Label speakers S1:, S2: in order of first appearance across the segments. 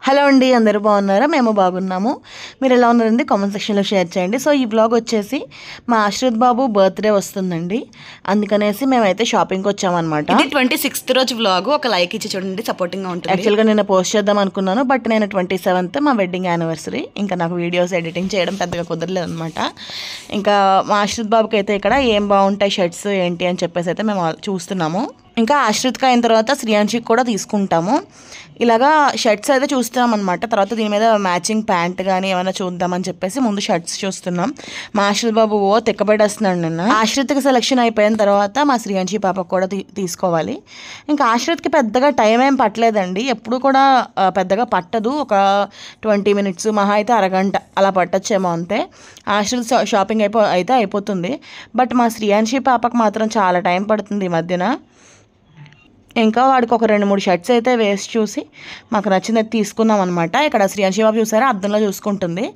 S1: Hello అండి, అందరూ బాగున్నారా? మేము బాగున్నాము. మీరు ఎలా ఉన్నారండి? కామెంట్ సెక్షన్లో షేర్ చేయండి. సో ఈ బ్లాగ్ వచ్చేసి మా ఆశ్రిత్ బాబు బర్త్డే వస్తుందండి, అందుకనేసి మేమైతే షాపింగ్కి వచ్చామన్నమాట.
S2: ఇది 26th రోజు వ్లాగ్. ఒక లైక్ ఇచ్చి చూడండి, సపోర్టింగ్గా ఉంటుంది.
S1: యాక్చువల్గా నేను పోస్ట్ చేద్దాం అనుకున్నాను, బట్ నేను 27th మా వెడ్డింగ్ యానివర్సరీ, ఇంకా నాకు వీడియోస్ ఎడిటింగ్ చేయడం పెద్దగా కుదరలేదు అనమాట. ఇంకా మా ఆశ్రిత్ బాబుకి అయితే ఇక్కడ ఏం బాగుంటాయి షర్ట్స్ ఏంటి అని చెప్పేసి అయితే మేము చూస్తున్నాము. ఇంకా ఆశ్రిత్కి అయిన తర్వాత శ్రీయాన్షికి కూడా తీసుకుంటాము. ఇలాగా షర్ట్స్ అయితే చూస్తున్నాం అనమాట. తర్వాత దీని మీద మ్యాచింగ్ ప్యాంట్ కానీ ఏమైనా చూద్దామని చెప్పేసి ముందు షర్ట్స్ చూస్తున్నాం. మా ఆశ్రిత్ బాబు తెక్కబెట్టేస్తున్నాడు నిన్న. ఆశ్రిత్కి సెలెక్షన్ అయిపోయిన తర్వాత మా శ్రీయాన్షి పాపకు కూడా తీసుకోవాలి. ఇంకా ఆశ్రిత్కి పెద్దగా టైం ఏం పట్టలేదండి, ఎప్పుడు కూడా పెద్దగా పట్టదు. ఒక 20 minutes మహా అయితే అరగంట అలా పట్టచ్చేమో అంతే. ఆశ్రిత్ షాపింగ్ అయితే అయిపోతుంది. బట్ మా శ్రీయాన్షి పాపకు మాత్రం చాలా టైం పడుతుంది ఈ మధ్యన. ఇంకా వాడికి ఒక 2-3 షర్ట్స్ అయితే వేసి చూసి మాకు నచ్చింది తీసుకున్నాం అనమాట. ఇక్కడ శ్రీయాన్షి బాబు చూసారా, అద్దంలో చూసుకుంటుంది.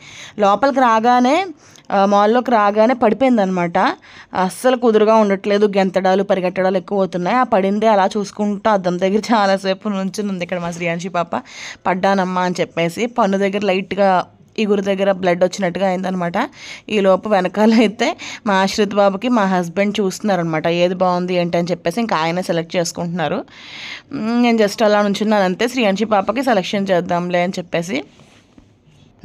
S1: లోపలికి రాగానే మాల్లోకి రాగానే పడిపోయిందనమాట. అస్సలు కుదురుగా ఉండట్లేదు, గెంతడాలు పరిగెట్టడాలు ఎక్కువ అవుతున్నాయి. ఆ పడిందే అలా చూసుకుంటూ అద్దం దగ్గర చాలాసేపు నుంచుంది ఇక్కడ మా శ్రీయాన్షి పాప. పడ్డానమ్మా అని చెప్పేసి పన్ను దగ్గర లైట్గా ఇగురు దగ్గర బ్లడ్ వచ్చినట్టుగా అయిందనమాట. ఈ లోపు వెనకాల అయితే మా ఆశ్రిత్ బాబుకి మా హస్బెండ్ చూస్తున్నారనమాట, ఏది బాగుంది ఏంటి అని చెప్పేసి. ఇంకా ఆయన సెలెక్ట్ చేసుకుంటున్నారు. నేను జస్ట్ అలా నుంచున్నాను అంతే, శ్రీయాన్షి పాపకి సెలెక్షన్ చేద్దాంలే అని చెప్పేసి.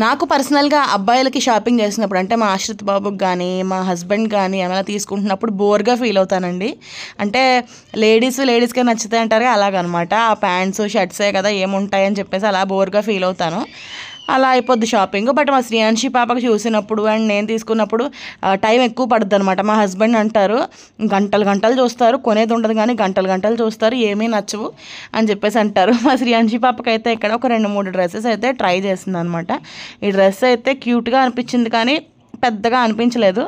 S1: నాకు పర్సనల్గా అబ్బాయిలకి షాపింగ్ చేసినప్పుడు, అంటే మా ఆశ్రిత్ బాబుకి కానీ మా హస్బెండ్ కానీ ఏమైనా తీసుకుంటున్నప్పుడు బోర్గా ఫీల్ అవుతానండి. అంటే లేడీస్కే నచ్చుతాయి అంటారు, అలాగనమాట. ఆ ప్యాంట్స్ షర్ట్సే కదా ఏముంటాయని చెప్పేసి అలా బోర్గా ఫీల్ అవుతాను. అలా అయిపోద్ది షాపింగ్. బట్ మా శ్రీయాన్షి పాపకు చూసినప్పుడు అండ్ నేను తీసుకున్నప్పుడు టైం ఎక్కువ పడుతుంది అనమాట. మా హస్బెండ్ అంటారు, గంటలు చూస్తారు, కొనేది ఉండదు కానీ గంటలు చూస్తారు, ఏమీ నచ్చవు అని చెప్పేసి అంటారు. మా శ్రీయాన్షి పాపకి అయితే ఇక్కడ ఒక 2-3 డ్రెస్సెస్ అయితే ట్రై చేసింది అనమాట. ఈ డ్రెస్ అయితే క్యూట్గా అనిపించింది కానీ పెద్దగా అనిపించలేదు.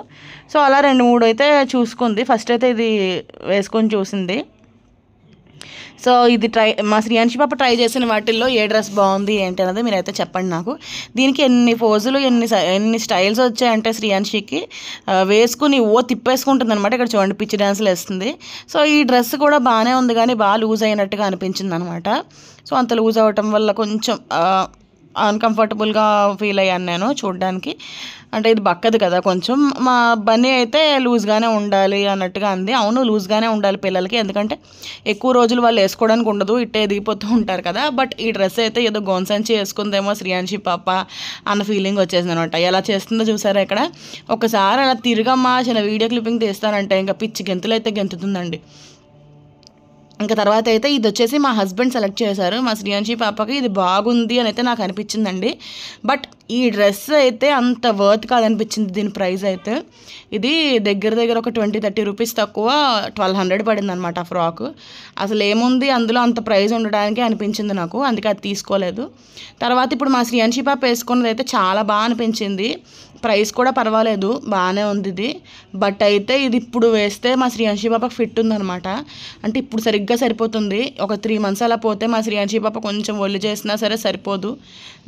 S1: సో అలా 2-3 అయితే చూసుకుంది. ఫస్ట్ అయితే ఇది వేసుకొని చూసింది. సో ఇది మా శ్రీయాన్షి పాప ట్రై చేసిన వాటిల్లో ఏ డ్రెస్ బాగుంది ఏంటి అన్నది మీరైతే చెప్పండి నాకు. దీనికి ఎన్ని పోజులు ఎన్ని స్టైల్స్ వచ్చాయంటే శ్రీయాన్షికి వేసుకుని తిప్పేసుకుంటుంది అనమాట. ఇక్కడ చూడండి, పిచ్చి డ్యాన్స్లు వేస్తుంది. సో ఈ డ్రెస్ కూడా బాగానే ఉంది కానీ బాగా లూజ్ అయినట్టుగా అనిపించింది అనమాట. సో అంత లూజ్ అవ్వటం వల్ల కొంచెం అన్కంఫర్టబుల్గా ఫీల్ అయ్యాను నేను చూడడానికి. అంటే ఇది బక్కది కదా కొంచెం. మా బన్నీ అయితే లూజ్గానే ఉండాలి అన్నట్టుగా అంది. అవును, లూజ్గానే ఉండాలి పిల్లలకి, ఎందుకంటే ఎక్కువ రోజులు వాళ్ళు వేసుకోవడానికి ఉండదు, ఇట్టే ఎదిగిపోతూ ఉంటారు కదా. బట్ ఈ డ్రెస్ అయితే ఏదో గోన్సంచి వేసుకుందేమో శ్రీయాన్షి పాప అన్న ఫీలింగ్ వచ్చేసింది అనమాట. ఎలా చేస్తుందో చూసారా ఇక్కడ. ఒకసారి అలా తిరగమ్మా చిన్న వీడియో క్లిప్పింగ్ తీస్తానంటే ఇంకా పిచ్చి గెంతులు అయితే గెంతుతుందండి. ఇంకా తర్వాత అయితే ఇది వచ్చేసి మా హస్బెండ్ సెలెక్ట్ చేశారు. మా శ్రీయాన్షి పాపకి ఇది బాగుంది అని అయితే నాకు అనిపించిందండి. బట్ ఈ డ్రెస్ అయితే అంత వర్త్ కాదనిపించింది. దీని ప్రైస్ అయితే ఇది దగ్గర ఒక 20-30 రూపీస్ తక్కువ 1200 పడింది అనమాట ఆ ఫ్రాక్. అసలు ఏముంది అందులో అంత ప్రైస్ ఉండడానికి అనిపించింది నాకు, అందుకే అది తీసుకోలేదు. తర్వాత ఇప్పుడు మా శ్రీయాన్షి పాప వేసుకున్నది అయితే చాలా బాగా అనిపించింది. ప్రైస్ కూడా పర్వాలేదు, బాగానే ఉంది ఇది. బట్ అయితే ఇది ఇప్పుడు వేస్తే మా శ్రీయాన్షి పాపకు ఫిట్ ఉందనమాట. అంటే ఇప్పుడు సరిగ్గా సరిపోతుంది. ఒక 3 months అలా పోతే మా శ్రీయాన్షి పాప కొంచెం ఒళ్ళు చేసినా సరే సరిపోదు.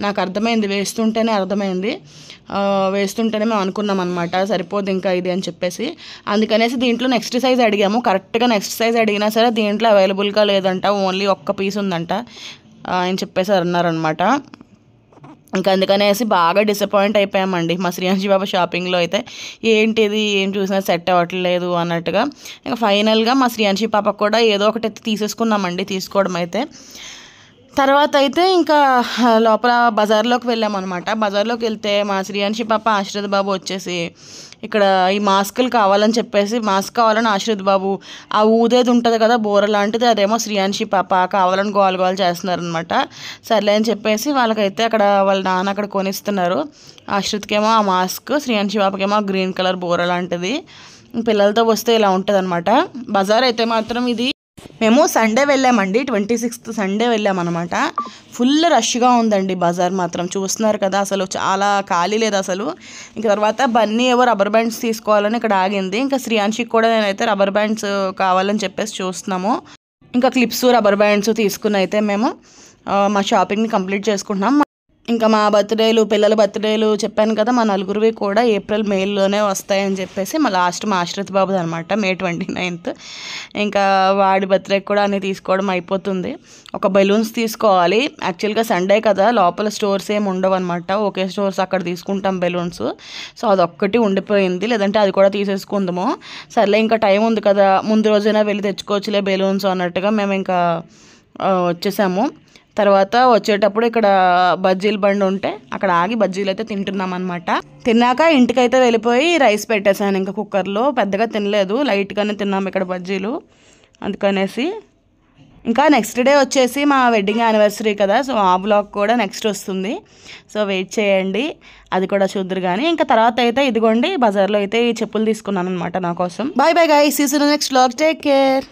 S1: నాకు అర్థమైంది, వేస్తుంటేనే అర్థమైంది. వేస్తుంటేనే మేము అనుకున్నాం అనమాట సరిపోదు ఇంకా ఇది అని చెప్పేసి. అందుకనేసి దీంట్లో నెక్స్ట్ సైజ్ అడిగాము. కరెక్ట్గా నెక్స్ట్ సైజ్ అడిగినా సరే దీంట్లో అవైలబుల్గా లేదంట, ఓన్లీ ఒక్క పీస్ ఉందంట అని చెప్పేసి అన్నారనమాట. ఇంకా అందుకనేసి బాగా డిసప్పాయింట్ అయిపోయామండి మా శ్రీయాన్షి బాబా షాపింగ్లో అయితే. ఏంటిది ఏం చూసినా సెట్ అవ్వట్లేదు అన్నట్టుగా. ఇంకా ఫైనల్గా మా శ్రీయాన్షి పాపకు కూడా ఏదో ఒకటి తీసేసుకున్నామండి, తీసుకోవడం అయితే. తర్వాత అయితే ఇంకా లోపల బజార్లోకి వెళ్ళామన్నమాట. బజార్లోకి వెళ్తే మా శ్రీయాన్షి పాప ఆశ్రిత్ బాబు వచ్చేసి ఇక్కడ ఈ మాస్కులు కావాలని చెప్పేసి, మాస్క్ కావాలని ఆశ్రిత్ బాబు ఆ ఊదేది ఉంటుంది కదా బోర లాంటిది, అదేమో శ్రీయాన్షి పాప కావాలని గోల చేస్తున్నారనమాట. సర్లే అని చెప్పేసి వాళ్ళకైతే అక్కడ వాళ్ళ నాన్న అక్కడ కొనిస్తున్నారు. ఆశ్రిత్కేమో ఆ మాస్క్, శ్రీయాన్షి పాపకేమో గ్రీన్ కలర్ బోర లాంటిది. పిల్లలతో వస్తే ఇలా ఉంటుంది అనమాట. బజార్ అయితే మాత్రం ఇది మేము సండే వెళ్ళామండి, 26th సండే వెళ్ళామన్నమాట. ఫుల్ రష్గా ఉందండి బజార్ మాత్రం, చూస్తున్నారు కదా అసలు చాలా ఖాళీ లేదు అసలు. ఇంకా తర్వాత బన్నీ ఏవో రబ్బర్ బ్యాండ్స్ తీసుకోవాలని ఇక్కడ ఆగింది. ఇంకా శ్రీయాన్షికి కూడా నేనైతే రబ్బర్ బ్యాండ్స్ కావాలని చెప్పేసి చూస్తున్నాము. ఇంకా క్లిప్స్ రబ్బర్ బ్యాండ్స్ తీసుకుని అయితే మేము మా షాపింగ్ని కంప్లీట్ చేసుకుంటున్నాం. ఇంకా మా బర్త్డేలు పిల్లల బర్త్డేలు చెప్పాను కదా, మా నలుగురివి కూడా ఏప్రిల్ మేలోనే వస్తాయని చెప్పేసి మా ఆశ్రిత్ బాబుది అనమాట, May 29th. ఇంకా వాడి బర్త్డేకి కూడా అన్నీ తీసుకోవడం అయిపోతుంది. ఒక బెలూన్స్ తీసుకోవాలి. యాక్చువల్గా సండే కదా, లోపల స్టోర్స్ ఏమి ఉండవు అనమాట, ఒకే స్టోర్స్ అక్కడ తీసుకుంటాం బెలూన్స్. సో అదొక్కటి ఉండిపోయింది, లేదంటే అది కూడా తీసేసుకుందాము. సర్లే ఇంకా టైం ఉంది కదా, ముందు రోజైనా వెళ్ళి తెచ్చుకోవచ్చులే బెలూన్స్ అన్నట్టుగా మేము ఇంకా వచ్చేసాము. తర్వాత వచ్చేటప్పుడు ఇక్కడ బజ్జీల బండి ఉంటే అక్కడ ఆగి బజ్జీలు అయితే తింటున్నాం అనమాట. తిన్నాక ఇంటికైతే వెళ్ళిపోయి రైస్ పెట్టేశాను ఇంకా కుక్కర్లో. పెద్దగా తినలేదు, లైట్గానే తిన్నాము ఇక్కడ బజ్జీలు అందుకనేసి. ఇంకా నెక్స్ట్ డే వచ్చేసి మా వెడ్డింగ్ యానివర్సరీ కదా, సో ఆ బ్లాగ్ కూడా నెక్స్ట్ వస్తుంది. సో వెయిట్ చేయండి, అది కూడా చూద్దరు. కానీ ఇంకా తర్వాత అయితే ఇదిగోండి బజార్లో అయితే ఈ చెప్పులు తీసుకున్నాను అనమాట నా కోసం. Bye bye guys, see you next blog, take care.